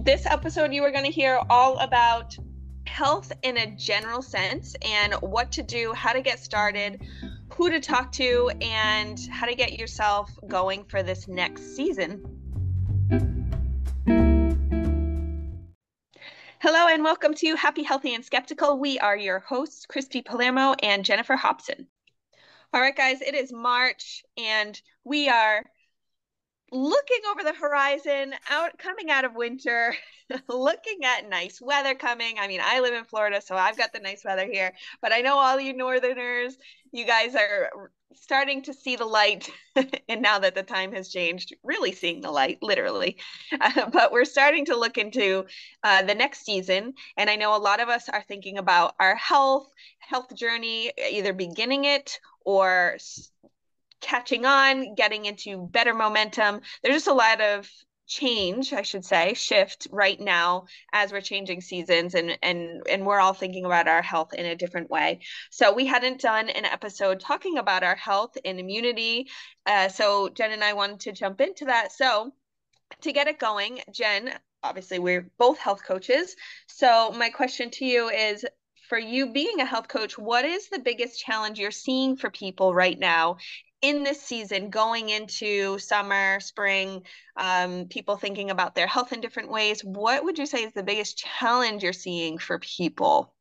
This episode, you are going to hear all about health in a general sense and what to do, how to get started, who to talk to, and how to get yourself going for this next season. Hello and welcome to Happy, Healthy, and Skeptical. We are your hosts, Christy Palermo and Jennifer Hobson. All right, guys, it is March and we are looking over the horizon, coming out of winter, looking at nice weather coming. I mean, I live in Florida, so I've got the nice weather here, but I know all you northerners, you guys are starting to see the light. And now that the time has changed, really seeing the light, literally. But we're starting to look into the next season. And I know a lot of us are thinking about our health journey, either beginning it or catching on, getting into better momentum. There's just a lot of change, I should say, shift right now as we're changing seasons and we're all thinking about our health in a different way. So we hadn't done an episode talking about our health and immunity. So Jen and I wanted to jump into that. So to get it going, Jen, obviously we're both health coaches. So my question to you is, for you being a health coach, what is the biggest challenge you're seeing for people right now in this season, going into summer, spring, people thinking about their health in different ways? What would you say is the biggest challenge you're seeing for people?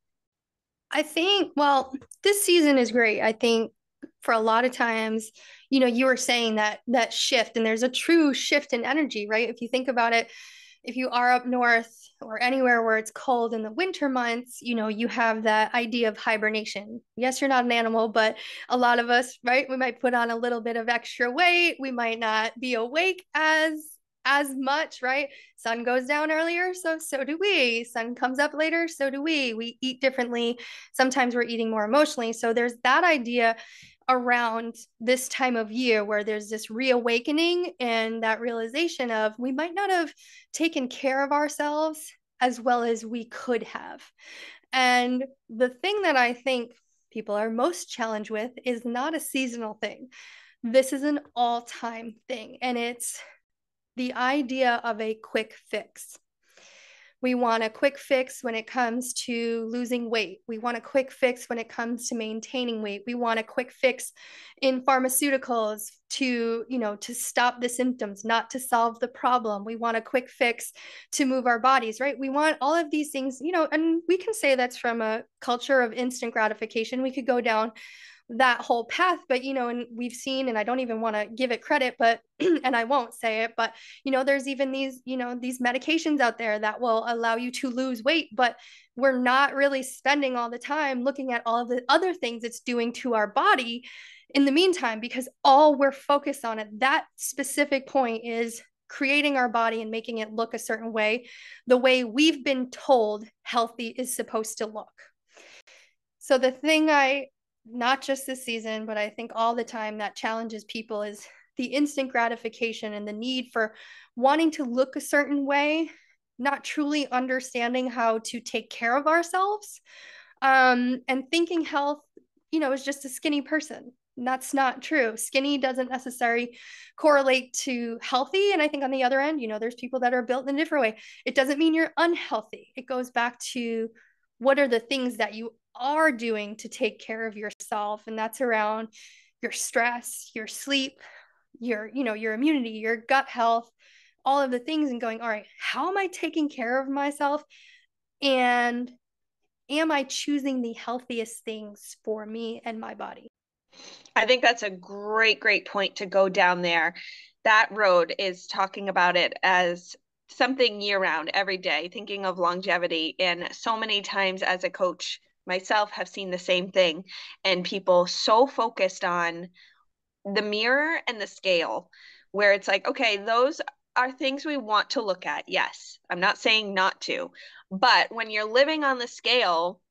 I think, well, this season is great. I think for a lot of times, you were saying that shift, and there's a true shift in energy, right? If you think about it, if you are up north or anywhere where it's cold in the winter months, you have that idea of hibernation. Yes, you're not an animal, but a lot of us, right? We might put on a little bit of extra weight. We might not be awake as much, right? Sun goes down earlier, so do we. Sun comes up later, so do we. We eat differently. Sometimes we're eating more emotionally. So there's that idea around this time of year where there's this reawakening and that realization of we might not have taken care of ourselves as well as we could have. And the thing that I think people are most challenged with is not a seasonal thing. This is an all-time thing, and it's the idea of a quick fix. We want a quick fix when it comes to losing weight. We want a quick fix when it comes to maintaining weight. We want a quick fix in pharmaceuticals to stop the symptoms, not to solve the problem. We want a quick fix to move our bodies, right? We want all of these things, and we can say that's from a culture of instant gratification. We could go down that whole path, but and we've seen, and I don't even want to give it credit, but and I won't say it, but there's even these medications out there that will allow you to lose weight, but we're not really spending all the time looking at all of the other things it's doing to our body in the meantime, because all we're focused on at that specific point is creating our body and making it look a certain way, the way we've been told healthy is supposed to look. So the thing not just this season, but I think all the time that challenges people is the instant gratification and the need for wanting to look a certain way, not truly understanding how to take care of ourselves, and thinking health, is just a skinny person. And that's not true. Skinny doesn't necessarily correlate to healthy. And I think on the other end, there's people that are built in a different way. It doesn't mean you're unhealthy. It goes back to what are the things that you are doing to take care of yourself, and that's around your stress, your sleep, your immunity, your gut health, all of the things, and going, all right, how am I taking care of myself, and am I choosing the healthiest things for me and my body? I think that's a great point to go down there. That road is talking about it as something year round, every day, thinking of longevity. And so many times as a coach myself have seen the same thing, and people so focused on the mirror and the scale, where it's like, okay, those are things we want to look at. Yes, I'm not saying not to, but when you're living on the scale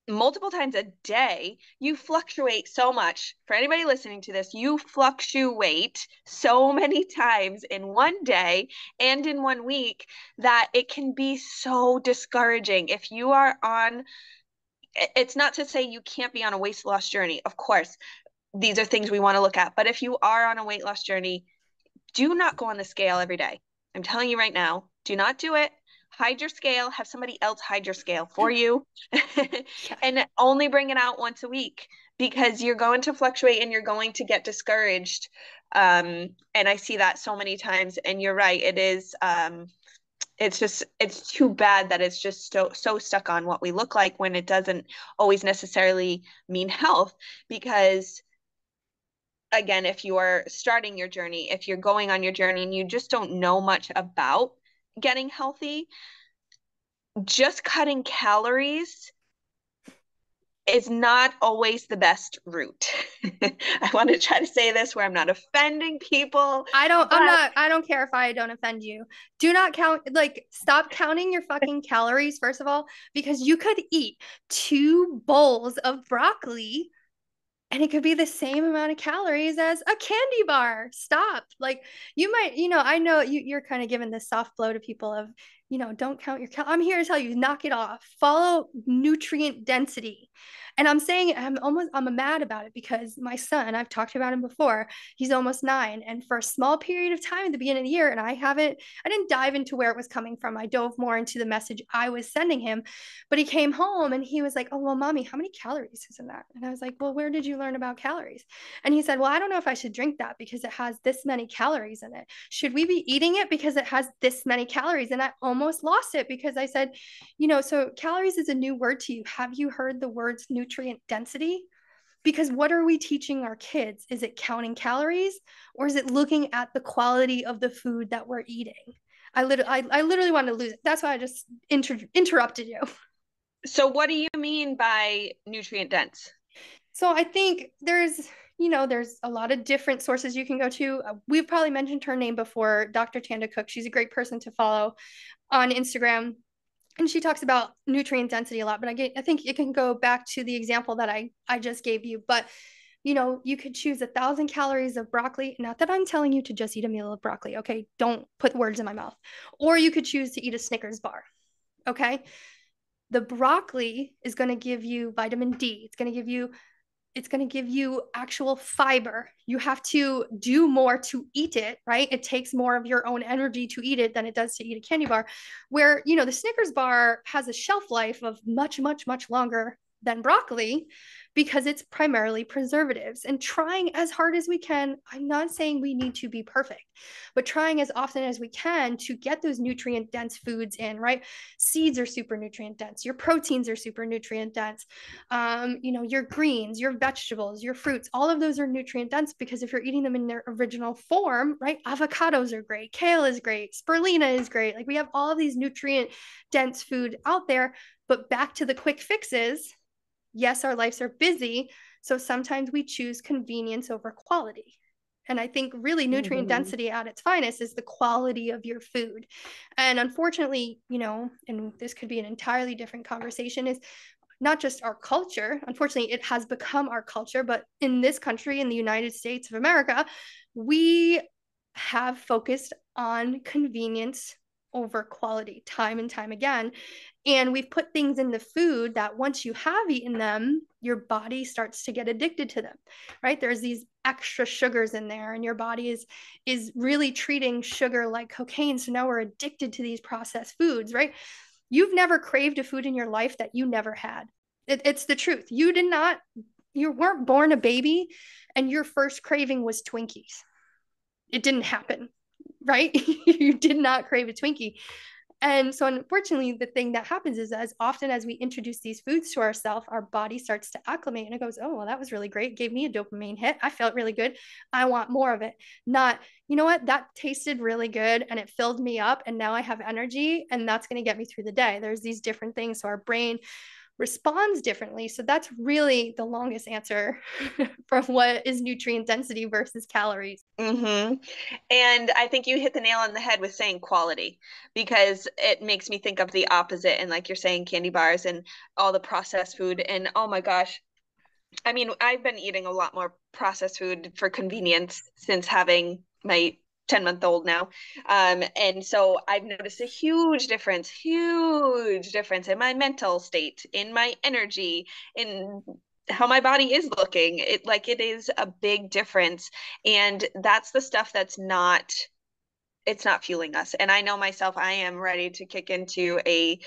multiple times a day, you fluctuate so much. For anybody listening to this, you fluctuate so many times in one day and in one week that it can be so discouraging. If you are on, it's not to say you can't be on a weight loss journey. Of course, these are things we want to look at. But if you are on a weight loss journey, do not go on the scale every day. I'm telling you right now, do not do it. Hide your scale, have somebody else hide your scale for you, Yeah. and only bring it out once a week because you're going to fluctuate and you're going to get discouraged. And I see that so many times. And you're right, it is it's too bad that it's just so stuck on what we look like when it doesn't always necessarily mean health. Because again, if you are starting your journey, if you're going on your journey and you just don't know much about getting healthy, just cutting calories is not always the best route. I want to try to say this where I'm not offending people, but I don't care if I don't offend you. Do not count, like, stop counting your fucking calories, first of all, because you could eat 2 bowls of broccoli and it could be the same amount of calories as a candy bar. Stop. Like, you might, I know you're kind of giving this soft blow to people of, don't count your I'm here to tell you, knock it off. Follow nutrient density. And I'm saying I'm mad about it because my son, I've talked about him before, he's almost 9. And for a small period of time at the beginning of the year, and I didn't dive into where it was coming from. I dove more into the message I was sending him. But he came home and he was like, "Oh, well, mommy, how many calories is in that?" And I was like, "Well, where did you learn about calories?" And he said, "Well, I don't know if I should drink that because it has this many calories in it. Should we be eating it because it has this many calories?" And I almost lost it because I said, so calories is a new word to you. Have you heard the words nutrient density? Because what are we teaching our kids? Is it counting calories or is it looking at the quality of the food that we're eating? I literally wanted to lose it. That's why I just interrupted you. so what do you mean by nutrient dense? So I think there's a lot of different sources you can go to. We've probably mentioned her name before, Dr. Tanda Cook. She's a great person to follow on Instagram. And she talks about nutrient density a lot, but I think you can go back to the example that I just gave you. But you could choose 1,000 calories of broccoli. Not that I'm telling you to just eat a meal of broccoli, okay? Don't put words in my mouth. Or you could choose to eat a Snickers bar, okay? The broccoli is going to give you vitamin D. It's going to give you actual fiber. You have to do more to eat it, right? It takes more of your own energy to eat it than it does to eat a candy bar. Where, the Snickers bar has a shelf life of much, much, much longer than broccoli because it's primarily preservatives. And trying as hard as we can, I'm not saying we need to be perfect, but trying as often as we can to get those nutrient dense foods in, right? Seeds are super nutrient dense. Your proteins are super nutrient dense. Your greens, your vegetables, your fruits, all of those are nutrient dense because if you're eating them in their original form, right? Avocados are great, kale is great, spirulina is great. Like, we have all of these nutrient dense food out there, but back to the quick fixes. Yes, our lives are busy, so sometimes we choose convenience over quality. And I think really nutrient Mm-hmm. density at its finest is the quality of your food. And unfortunately, and this could be an entirely different conversation, is not just our culture. Unfortunately, it has become our culture, but in this country, in the United States of America, we have focused on convenience over quality time and time again. And we've put things in the food that once you have eaten them, your body starts to get addicted to them, right? There's these extra sugars in there, and your body is really treating sugar like cocaine. So now we're addicted to these processed foods, right? You've never craved a food in your life that you never had. It's the truth. You weren't born a baby and your first craving was Twinkies. It didn't happen, right? You did not crave a Twinkie. And so, unfortunately, the thing that happens is as often as we introduce these foods to ourselves, our body starts to acclimate and it goes, "Oh, well, that was really great. It gave me a dopamine hit. I felt really good. I want more of it." Not, "You know what? That tasted really good and it filled me up. And now I have energy and that's going to get me through the day." There's these different things. So, our brain responds differently. So, that's really the longest answer for what is nutrient density versus calories. Mm-hmm. And I think you hit the nail on the head with saying quality because it makes me think of the opposite. And like you're saying, candy bars and all the processed food. And oh my gosh, I mean, I've been eating a lot more processed food for convenience since having my 10-month-old now. And so I've noticed a huge difference in my mental state, in my energy, in how my body is looking. It is a big difference. And that's the stuff that's not it's not fueling us. And I know myself, I am ready to kick into a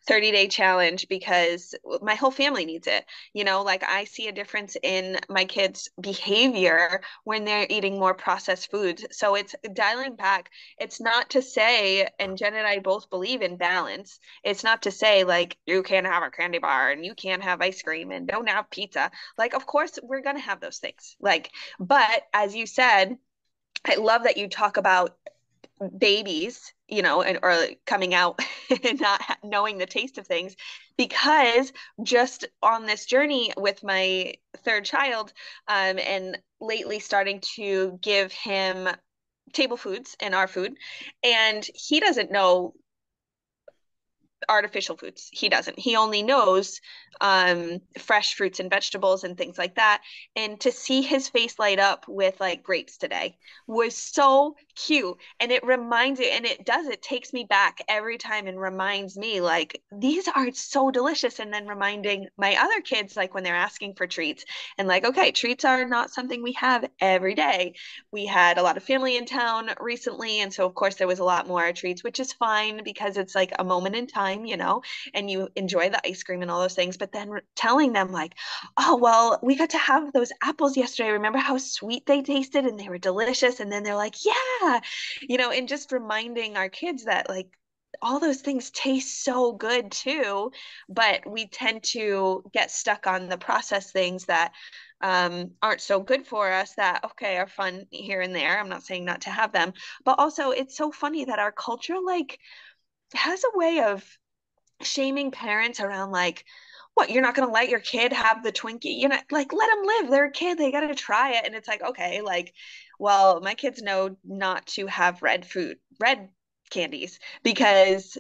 30-day challenge because my whole family needs it. Like I see a difference in my kids' behavior when they're eating more processed foods. So it's dialing back. It's not to say, and Jen and I both believe in balance. It's not to say like you can't have a candy bar and you can't have ice cream and don't have pizza. Like, of course, we're going to have those things. Like, but as you said, I love that you talk about babies, and or coming out and not knowing the taste of things, because just on this journey with my third child, and lately starting to give him table foods and our food, and he doesn't know artificial foods. He doesn't. He only knows fresh fruits and vegetables and things like that. And to see his face light up with like grapes today was so cute. And it reminds you, and it takes me back every time and reminds me like these are so delicious. And then reminding my other kids, like when they're asking for treats, and like, okay, treats are not something we have every day. We had a lot of family in town recently. And so, of course, there was a lot more treats, which is fine because it's like a moment in time, and you enjoy the ice cream and all those things. But then telling them, like, oh, well, we got to have those apples yesterday. Remember how sweet they tasted and they were delicious? And then they're like, yeah, and just reminding our kids that, like, all those things taste so good too, but we tend to get stuck on the processed things that aren't so good for us that, okay, are fun here and there. I'm not saying not to have them, but also it's so funny that our culture, like, has a way of shaming parents around, like, what, you're not going to let your kid have the Twinkie? Like, let them live. They're a kid. They got to try it. And it's like, okay, like, well, my kids know not to have red candies, because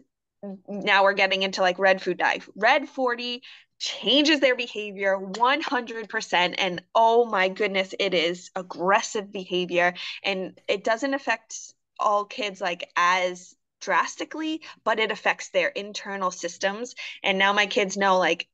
now we're getting into like red food dye. Red 40 changes their behavior 100%. And oh my goodness, it is aggressive behavior. And it doesn't affect all kids like as drastically, but it affects their internal systems. And now my kids know, like,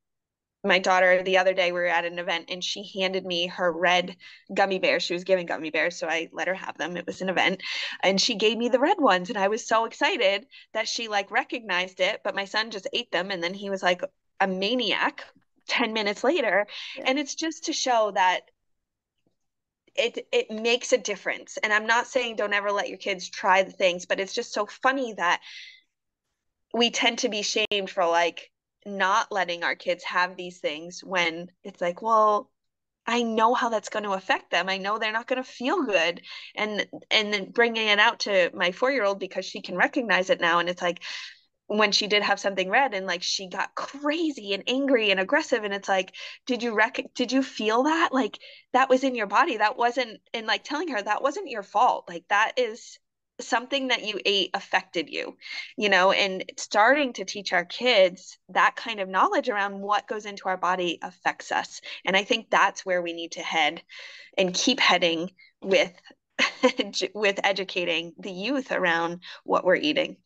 my daughter the other day we were at an event and she handed me her red gummy bears. She was giving gummy bears, so I let her have them. It was an event, and she gave me the red ones, and I was so excited that she like recognized it. But my son just ate them, and then he was like a maniac 10 minutes later. Yeah. And it's just to show that it makes a difference. And I'm not saying don't ever let your kids try the things, but it's just so funny that we tend to be shamed for like not letting our kids have these things, when it's like, well, I know how that's going to affect them. I know they're not going to feel good. And then bringing it out to my 4-year-old because she can recognize it now. And it's like, when she did have something red and like she got crazy and angry and aggressive, and it's like, did you feel that? Like, that was in your body. That wasn't, and like telling her that wasn't your fault. Like, that is something that you ate affected you, and starting to teach our kids that kind of knowledge around what goes into our body affects us. And I think that's where we need to head and keep heading with with educating the youth around what we're eating.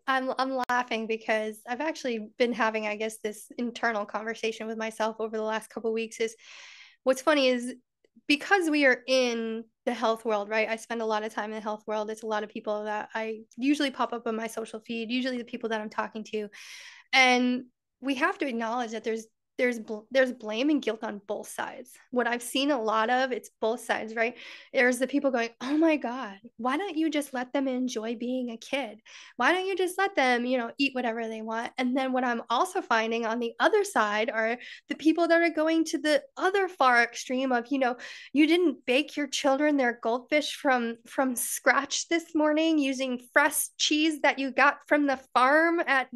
I'm laughing because I've actually been having, I guess, this internal conversation with myself over the last couple of weeks. Is what's funny is because we are in the health world, right? I spend a lot of time in the health world. It's a lot of people that I usually pop up on my social feed, usually the people that I'm talking to. And we have to acknowledge that there's blame and guilt on both sides. What I've seen a lot of, it's both sides, right? There's the people going, "Oh my God, why don't you just let them enjoy being a kid? Why don't you just let them, eat whatever they want?" And then what I'm also finding on the other side are the people that are going to the other far extreme of, you didn't bake your children their goldfish from scratch this morning using fresh cheese that you got from the farm at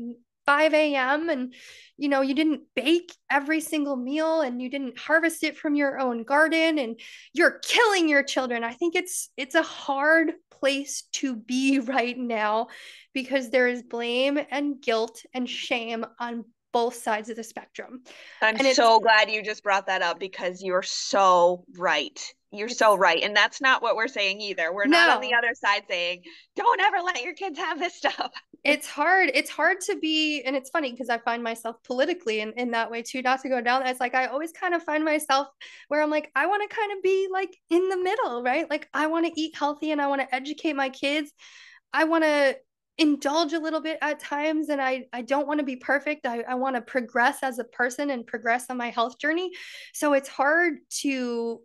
5 a.m. and you didn't bake every single meal and you didn't harvest it from your own garden and you're killing your children. I think it's a hard place to be right now because there is blame and guilt and shame on both sides of the spectrum. I'm And it's so glad you just brought that up because you're so right. You're so It's right. And that's not what we're saying either. We're not on the no, other side saying, don't ever let your kids have this stuff. it's hard. It's hard to be, and it's funny because I find myself politically in that way too, not to go down. It's like I always kind of find myself where I'm like, I want to kind of be like in the middle, right? Like I want to eat healthy and I want to educate my kids. I want to indulge a little bit at times and I don't want to be perfect. I want to progress as a person and progress on my health journey. So it's hard to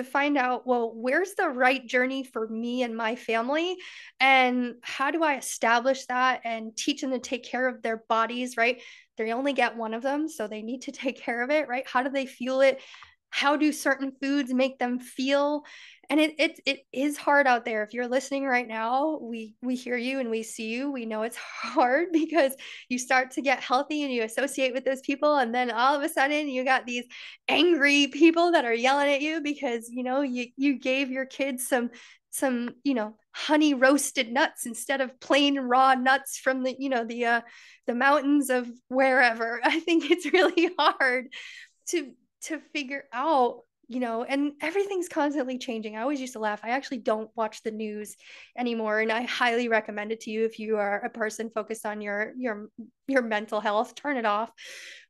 find out, well, where's the right journey for me and my family, and how do I establish that and teach them to take care of their bodies, right? They only get one of them, so they need to take care of it, right? How do they fuel it? How do certain foods make them feel? And it is hard out there. If you're listening right now, we hear you and we see you. We know it's hard because you start to get healthy and you associate with those people, and then all of a sudden you got these angry people that are yelling at you because you gave your kids some honey roasted nuts instead of plain raw nuts from the mountains of wherever. I think it's really hard to figure out, and everything's constantly changing. I always used to laugh. I actually don't watch the news anymore, and I highly recommend it to you if you are a person focused on your mental health. Turn it off.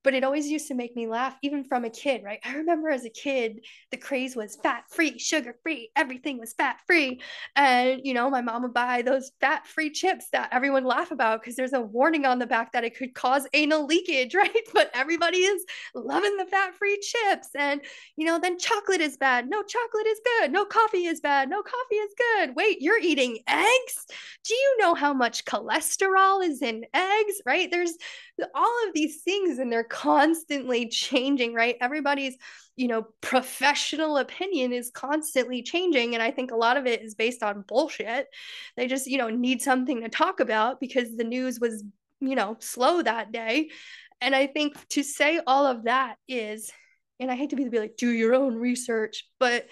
But it always used to make me laugh, even from a kid, right? I remember as a kid, the craze was fat free, sugar free, everything was fat free. And, my mom would buy those fat free chips that everyone laugh about because there's a warning on the back that it could cause anal leakage, right? But everybody is loving the fat free chips. And, then chocolate is bad. No, chocolate is good. No, coffee is bad. No, coffee is good. Wait, you're eating eggs? Do you know how much cholesterol is in eggs, right? There's all of these things and they're constantly changing, right? Everybody's professional opinion is constantly changing, and I think a lot of it is based on bullshit. They just need something to talk about because the news was slow that day. And I think to say all of that is, and I hate to be like, do your own research, but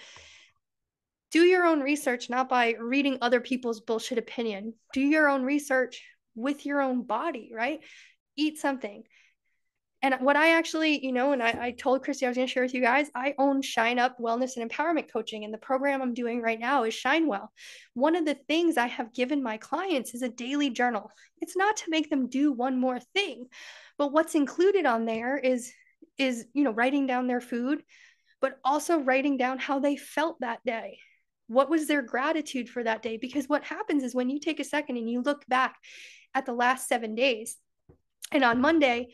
do your own research not by reading other people's bullshit opinion. Do your own research with your own body, right? Eat something. And what I actually, and I told Christy I was going to share with you guys, I own Shine Up Wellness and Empowerment Coaching. And the program I'm doing right now is Shine Well. One of the things I have given my clients is a daily journal. It's not to make them do one more thing, but what's included on there is writing down their food, but also writing down how they felt that day. What was their gratitude for that day? Because what happens is when you take a second and you look back at the last 7 days, and on Monday,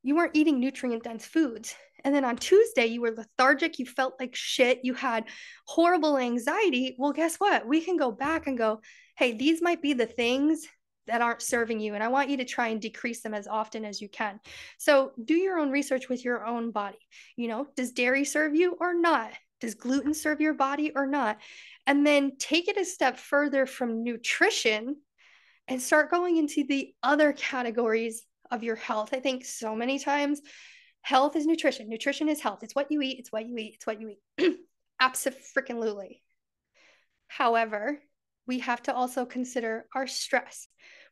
you weren't eating nutrient dense foods. And then on Tuesday, you were lethargic. You felt like shit. You had horrible anxiety. Well, guess what? We can go back and go, hey, these might be the things that aren't serving you. And I want you to try and decrease them as often as you can. So do your own research with your own body. Does dairy serve you or not? Does gluten serve your body or not? And then take it a step further from nutrition and start going into the other categories of your health. I think so many times health is nutrition. Nutrition is health. It's what you eat. It's what you eat. It's what you eat. Absolutely. However, we have to also consider our stress.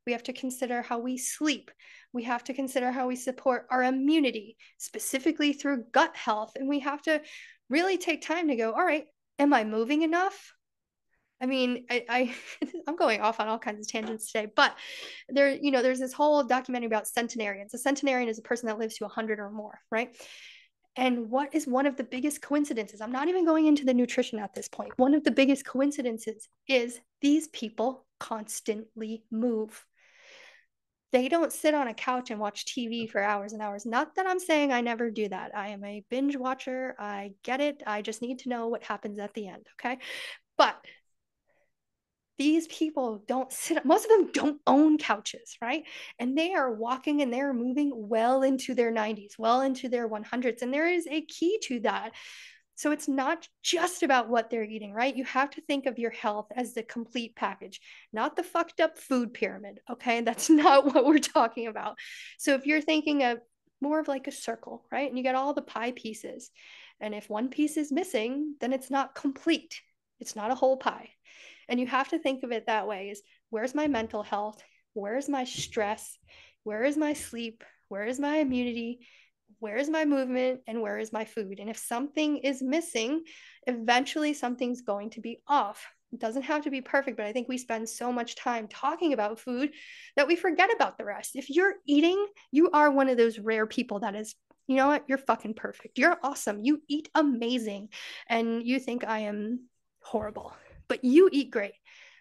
We have to consider how we sleep. We have to consider how we support our immunity, specifically through gut health. And we have to really take time to go, all right, am I moving enough? I mean, I'm going off on all kinds of tangents today, but there's this whole documentary about centenarians. A centenarian is a person that lives to 100 or more, right? And what is one of the biggest coincidences? I'm not even going into the nutrition at this point. One of the biggest coincidences is these people constantly move. They don't sit on a couch and watch TV for hours and hours. Not that I'm saying I never do that. I am a binge watcher. I get it. I just need to know what happens at the end, okay? But these people don't sit, most of them don't own couches, right? And they are walking and they're moving well into their 90s, well into their 100s. And there is a key to that. So it's not just about what they're eating, right? You have to think of your health as the complete package, not the fucked up food pyramid, okay? That's not what we're talking about. So if you're thinking of more of like a circle, right? And you got all the pie pieces. And if one piece is missing, then it's not complete. It's not a whole pie. And you have to think of it that way: is where's my mental health? Where's my stress? Where is my sleep? Where is my immunity? where is my movement and where is my food? And if something is missing, eventually something's going to be off. It doesn't have to be perfect, but I think we spend so much time talking about food that we forget about the rest. If you're eating, you are one of those rare people that is, you know what, you're fucking perfect. You're awesome. You eat amazing. And you think I am horrible, but you eat great.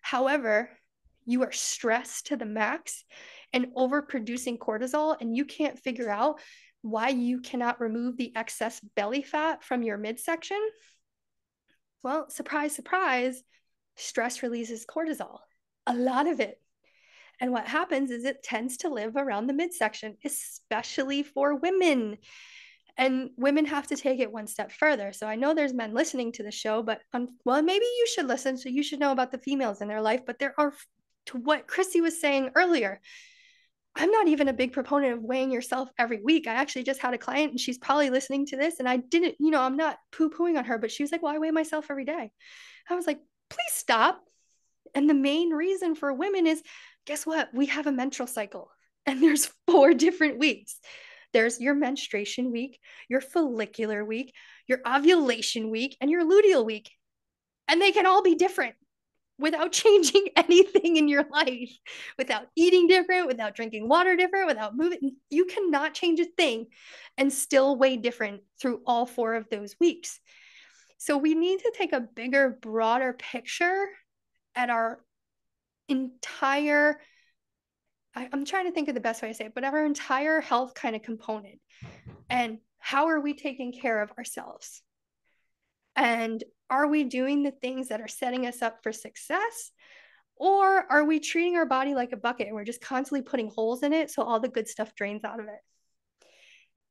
However, you are stressed to the max and overproducing cortisol, and you can't figure out why you cannot remove the excess belly fat from your midsection. Well, surprise, surprise, stress releases cortisol, a lot of it. And what happens is it tends to live around the midsection, especially for women. And women have to take it one step further. So I know there's men listening to the show, but well, maybe you should listen. So you should know about the females in their life. But there are, to what Chrissy was saying earlier, I'm not even a big proponent of weighing yourself every week. I actually just had a client and she's probably listening to this. And I didn't, I'm not poo-pooing on her, but she was like, well, I weigh myself every day. I was like, please stop. And the main reason for women is, guess what? We have a menstrual cycle and there's 4 different weeks. There's your menstruation week, your follicular week, your ovulation week, and your luteal week. And they can all be different without changing anything in your life, without eating different, without drinking water different, without moving. You cannot change a thing and still weigh different through all 4 of those weeks. So we need to take a bigger, broader picture at our entire, I'm trying to think of the best way to say it, but our entire health kind of component. And how are we taking care of ourselves? And are we doing the things that are setting us up for success? Or are we treating our body like a bucket and we're just constantly putting holes in it so all the good stuff drains out of it?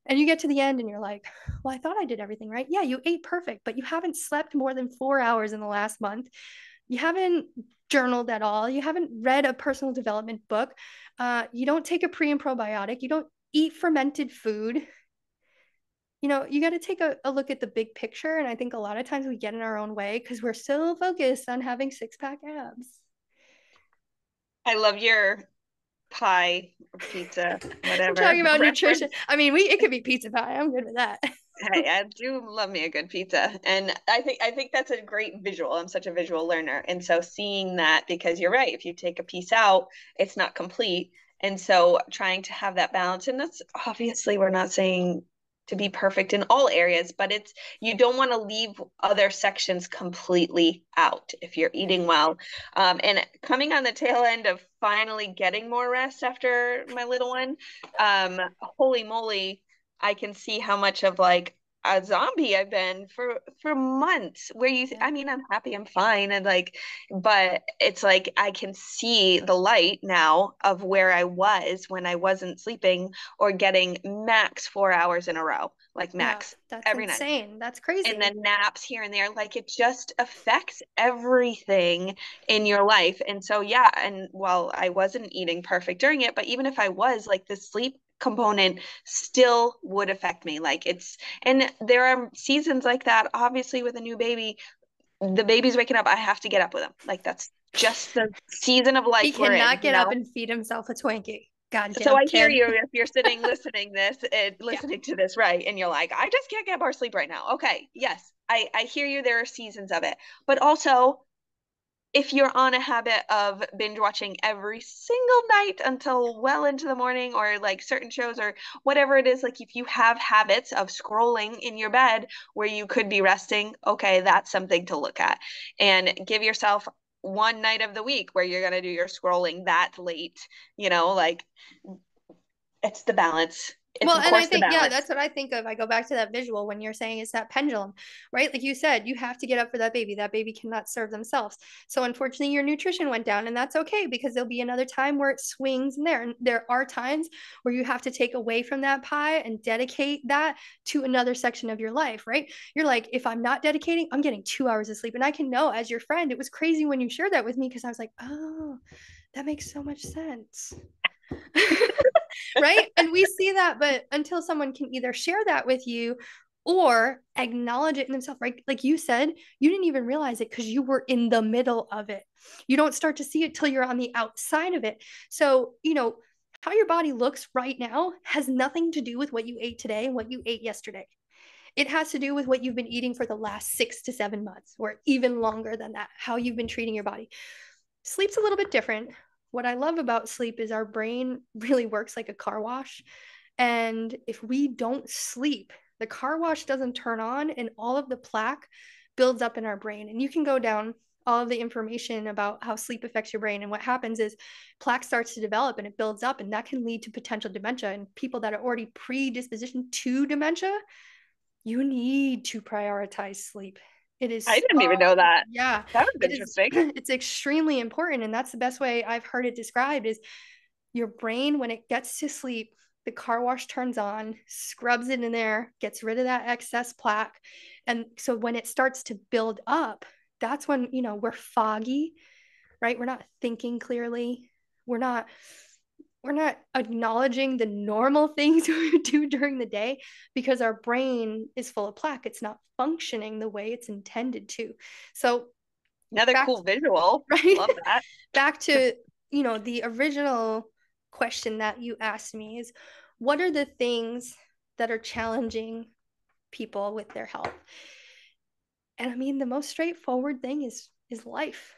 And you get to the end and you're like, well, I thought I did everything right. Yeah, you ate perfect, but you haven't slept more than 4 hours in the last month. You haven't journaled at all. You haven't read a personal development book. You don't take a pre and probiotic. You don't eat fermented food. You got to take a look at the big picture. And I think a lot of times we get in our own way because we're so focused on having 6-pack abs. I love your pie or pizza, whatever. I'm talking about reference. nutrition. I mean, it could be pizza pie. I'm good with that. I do love me a good pizza. And I think that's a great visual. I'm such a visual learner. And so seeing that, because you're right, if you take a piece out, it's not complete. And so trying to have that balance, and that's obviously, we're not saying to be perfect in all areas, but you don't want to leave other sections completely out if you're eating well. And coming on the tail end of finally getting more rest after my little one, holy moly, I can see how much of like a zombie I've been for months, where I mean, I'm happy, I'm fine, and like, but it's like I can see the light now of where I was when I wasn't sleeping or getting max 4 hours in a row, like max, that's every insane. night. That's crazy. And then naps here and there, like it just affects everything in your life. And so yeah, and while I wasn't eating perfect during it, but even if I was, like the sleep component still would affect me. And there are seasons like that, obviously, with a new baby. The baby's waking up, I have to get up with him. Like that's just the season of life he we're in. cannot get up and feed himself a Twinkie. Goddamn so I kid. hear you if you're sitting listening to this, right, and you're like, I just can't get more sleep right now. Okay, yes, I hear you. There are seasons of it, but also if you're on a habit of binge watching every single night until well into the morning, or like certain shows or whatever it is, like if you have habits of scrolling in your bed where you could be resting, okay, that's something to look at. And give yourself one night of the week where you're going to do your scrolling that late, like it's the balance. It's Well, of and I course the think, yeah, balance. that's what I think of. I go back to that visual when you're saying it's that pendulum, right? Like you said, you have to get up for that baby. That baby cannot serve themselves. So unfortunately, your nutrition went down, and that's okay because there'll be another time where it swings in there. And there are times where you have to take away from that pie and dedicate that to another section of your life, right? You're like, if I'm not dedicating, I'm getting 2 hours of sleep. And I can know, as your friend, it was crazy when you shared that with me because I was like, oh, that makes so much sense. Right? And we see that, but until someone can either share that with you or acknowledge it in themselves, right? Like you said, you didn't even realize it because you were in the middle of it. You don't start to see it till you're on the outside of it. So, How your body looks right now has nothing to do with what you ate today and what you ate yesterday. It has to do with what you've been eating for the last 6 to 7 months, or even longer than that, how you've been treating your body. Sleep's a little bit different. What I love about sleep is our brain really works like a car wash. And if we don't sleep, the car wash doesn't turn on and all of the plaque builds up in our brain. And you can go down all of the information about how sleep affects your brain. And what happens is plaque starts to develop and it builds up, and that can lead to potential dementia. And people that are already predispositioned to dementia, you need to prioritize sleep. It is I didn't even know that. yeah, That was it is interesting. it's extremely important. And that's the best way I've heard it described is your brain, when it gets to sleep, the car wash turns on, scrubs it in there, gets rid of that excess plaque. And so when it starts to build up, that's when, we're foggy, right? We're not thinking clearly. We're not acknowledging the normal things we do during the day because our brain is full of plaque. It's not functioning the way it's intended to. So Another back, cool visual. right? Love that. Back to, the original question that you asked me is, what are the things that are challenging people with their health? And I mean, the most straightforward thing is life.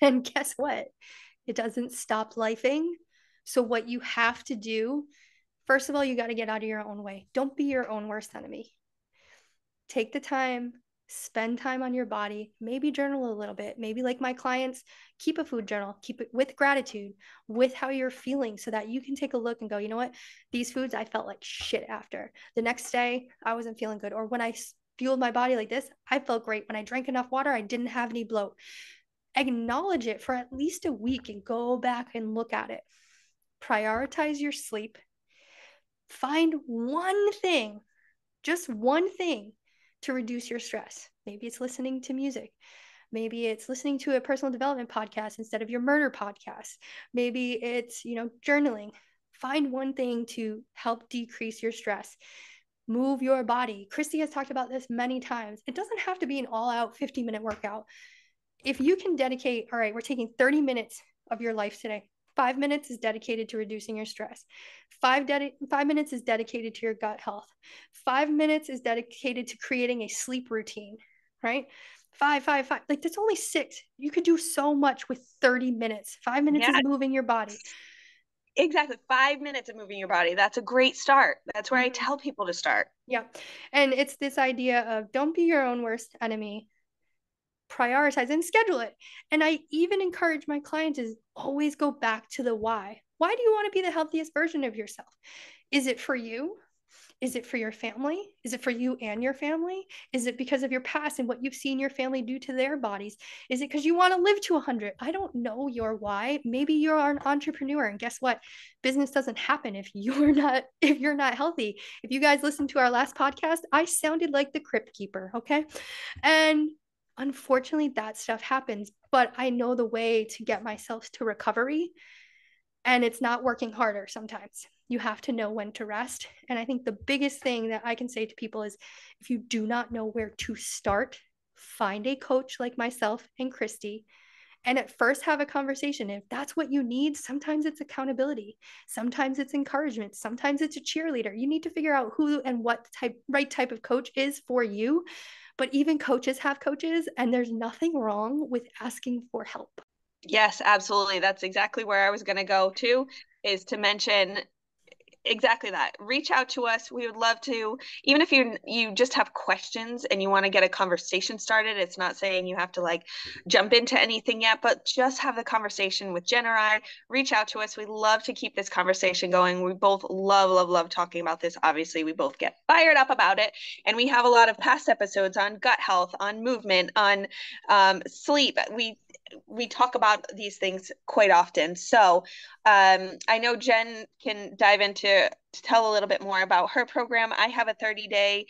And guess what? It doesn't stop lifing. So what you have to do, first of all, you got to get out of your own way. Don't be your own worst enemy. Take the time, spend time on your body, maybe journal a little bit. Maybe, like my clients, keep a food journal, keep it with gratitude, with how you're feeling, so that you can take a look and go, you know what? These foods I felt like shit after. The next day, I wasn't feeling good. Or when I fueled my body like this, I felt great. When I drank enough water, I didn't have any bloat. Acknowledge it for at least a week and go back and look at it. Prioritize your sleep. Find one thing, just one thing, to reduce your stress. Maybe it's listening to music. Maybe it's listening to a personal development podcast instead of your murder podcast. Maybe it's, journaling. Find one thing to help decrease your stress. Move your body. Christy has talked about this many times. It doesn't have to be an all-out 50-minute workout. If you can dedicate, all right, we're taking 30 minutes of your life today. 5 minutes is dedicated to reducing your stress. 5 minutes is dedicated to your gut health. 5 minutes is dedicated to creating a sleep routine, right? Five. Like, that's only 6. You could do so much with 30 minutes. 5 minutes is Yeah, moving your body. exactly. 5 minutes of moving your body. That's a great start. That's where I tell people to start. Yeah. And it's this idea of don't be your own worst enemy. Prioritize and schedule it. And I even encourage my clients is always go back to the why. Why do you want to be the healthiest version of yourself? Is it for you? Is it for your family? Is it for you and your family? Is it because of your past and what you've seen your family do to their bodies? Is it because you want to live to 100? I don't know your why. Maybe you're an entrepreneur, and guess what? Business doesn't happen if you're not healthy. If you guys listened to our last podcast, I sounded like the crypt keeper, okay? And unfortunately, that stuff happens, but I know the way to get myself to recovery, and it's not working harder sometimes. You have to know when to rest. And I think the biggest thing that I can say to people is, if you do not know where to start, find a coach like myself and Christy, and at first have a conversation. If that's what you need, sometimes it's accountability, sometimes it's encouragement, sometimes it's a cheerleader. You need to figure out who and what right type of coach is for you. But even coaches have coaches, and there's nothing wrong with asking for help. Yes, absolutely. That's exactly where I was going to go to, is to mention exactly that. Reach out to us. We would love to, even if you just have questions and you want to get a conversation started. It's not saying you have to like jump into anything yet, but just have the conversation with Jen or I. Reach out to us. We love to keep this conversation going. We both love talking about this. Obviously, we both get fired up about it. And we have a lot of past episodes on gut health, on movement, on sleep. We talk about these things quite often. So I know Jen can dive into to tell a little bit more about her program. I have a 30-day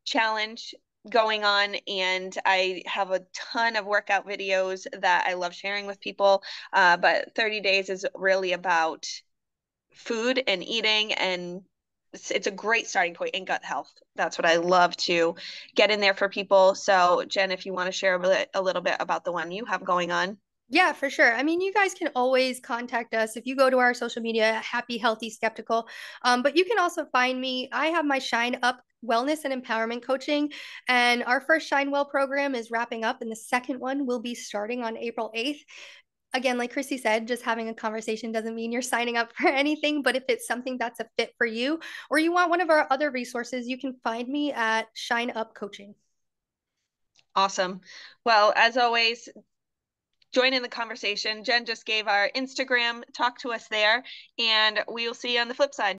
challenge going on, and I have a ton of workout videos that I love sharing with people. But 30 days is really about food and eating, and it's a great starting point in gut health. That's what I love to get in there for people. So Jen, if you want to share a little bit about the one you have going on. Yeah, for sure. I mean, you guys can always contact us if you go to our social media, Happy, Healthy, Skeptical. But you can also find me. I have my Shine Up Wellness and Empowerment Coaching, and our first Shine Well program is wrapping up, and the second one will be starting on April 8th. Again, like Chrissy said, just having a conversation doesn't mean you're signing up for anything, but if it's something that's a fit for you, or you want one of our other resources, you can find me at Shine Up Coaching. Awesome. Well, as always, join in the conversation. Jen just gave our Instagram, talk to us there, and we will see you on the flip side.